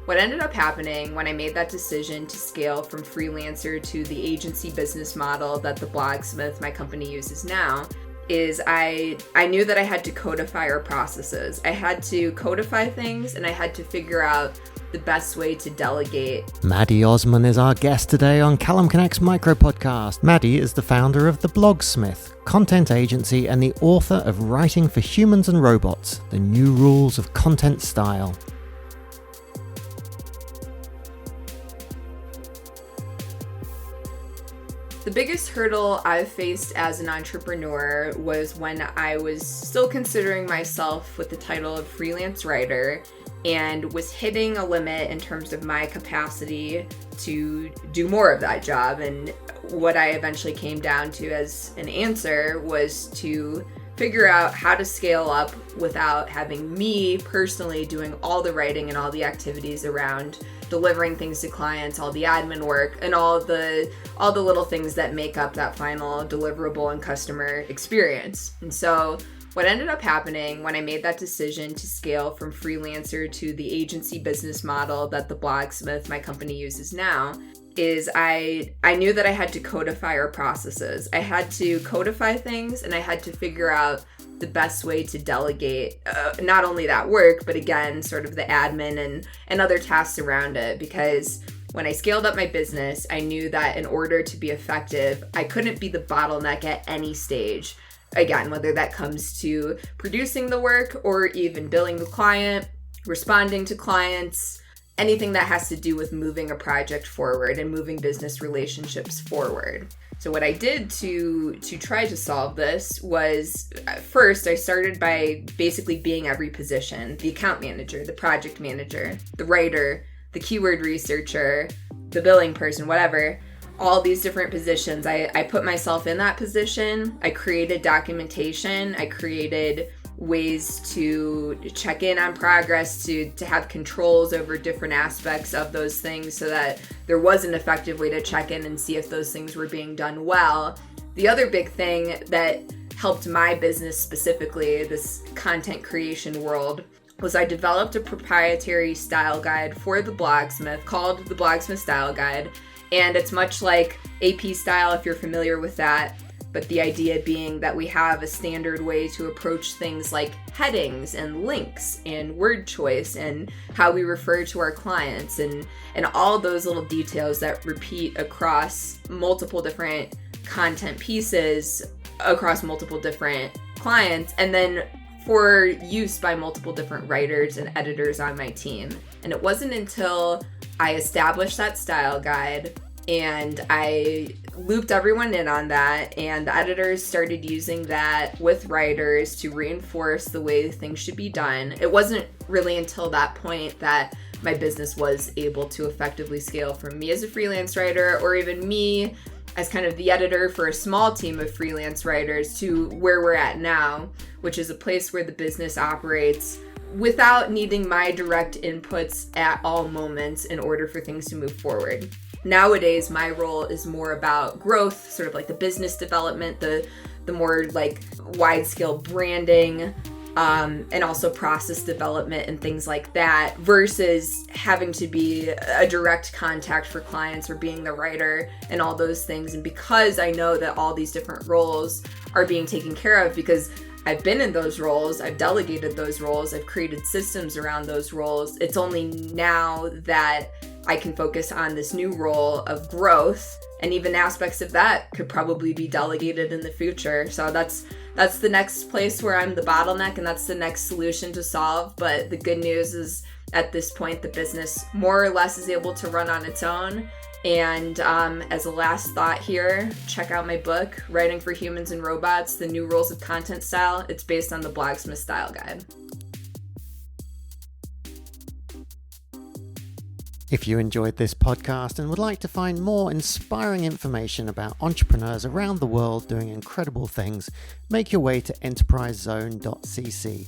What ended up happening when I made that decision to scale from freelancer to the agency business model that the Blogsmith, my company, uses now, is I knew that I had to codify our processes. I had to codify things, and I had to figure out the best way to delegate. Maddie Osman is our guest today on Callum Connect's Micro Podcast. Maddie is the founder of The Blogsmith, content agency, and the author of Writing for Humans and Robots, The New Rules of Content Style. The biggest hurdle I've faced as an entrepreneur was when I was still considering myself with the title of freelance writer and was hitting a limit in terms of my capacity to do more of that job. And what I eventually came down to as an answer was to figure out how to scale up without having me personally doing all the writing and all the activities around delivering things to clients, all the admin work, and all the little things that make up that final deliverable and customer experience. And so what ended up happening when I made that decision to scale from freelancer to the agency business model that the Blogsmith, my company, uses now, is I knew that I had to codify our processes. I had to codify things, and I had to figure out the best way to delegate not only that work, but again, sort of the admin and other tasks around it. Because when I scaled up my business, I knew that in order to be effective, I couldn't be the bottleneck at any stage. Again, whether that comes to producing the work or even billing the client, responding to clients, anything that has to do with moving a project forward and moving business relationships forward. So what I did to try to solve this was, first, I started by basically being every position: the account manager, the project manager, the writer, the keyword researcher, the billing person, whatever. All these different positions. I put myself in that position. I created documentation. I created ways to check in on progress, to have controls over different aspects of those things so that there was an effective way to check in and see if those things were being done well. The other big thing that helped my business specifically, this content creation world, was I developed a proprietary style guide for the Blogsmith called the Blogsmith Style Guide. And it's much like AP Style, if you're familiar with that. But the idea being that we have a standard way to approach things like headings and links and word choice and how we refer to our clients and all those little details that repeat across multiple different content pieces across multiple different clients, and then for use by multiple different writers and editors on my team. And it wasn't until I established that style guide and I looped everyone in on that, and the editors started using that with writers to reinforce the way things should be done. It wasn't really until that point that my business was able to effectively scale from me as a freelance writer, or even me as kind of the editor for a small team of freelance writers, to where we're at now, which is a place where the business operates without needing my direct inputs at all moments in order for things to move forward. Nowadays, my role is more about growth, sort of like the business development, the more like wide-scale branding, and also process development and things like that, versus having to be a direct contact for clients or being the writer and all those things. And because I know that all these different roles are being taken care of, because I've been in those roles, I've delegated those roles, I've created systems around those roles, it's only now that I can focus on this new role of growth, and even aspects of that could probably be delegated in the future. So that's the next place where I'm the bottleneck, and that's the next solution to solve. But the good news is at this point, the business more or less is able to run on its own. And as a last thought here, check out my book, Writing for Humans and Robots, The New Rules of Content Style. It's based on the Blogsmith Style Guide. If you enjoyed this podcast and would like to find more inspiring information about entrepreneurs around the world doing incredible things, make your way to enterprisezone.cc.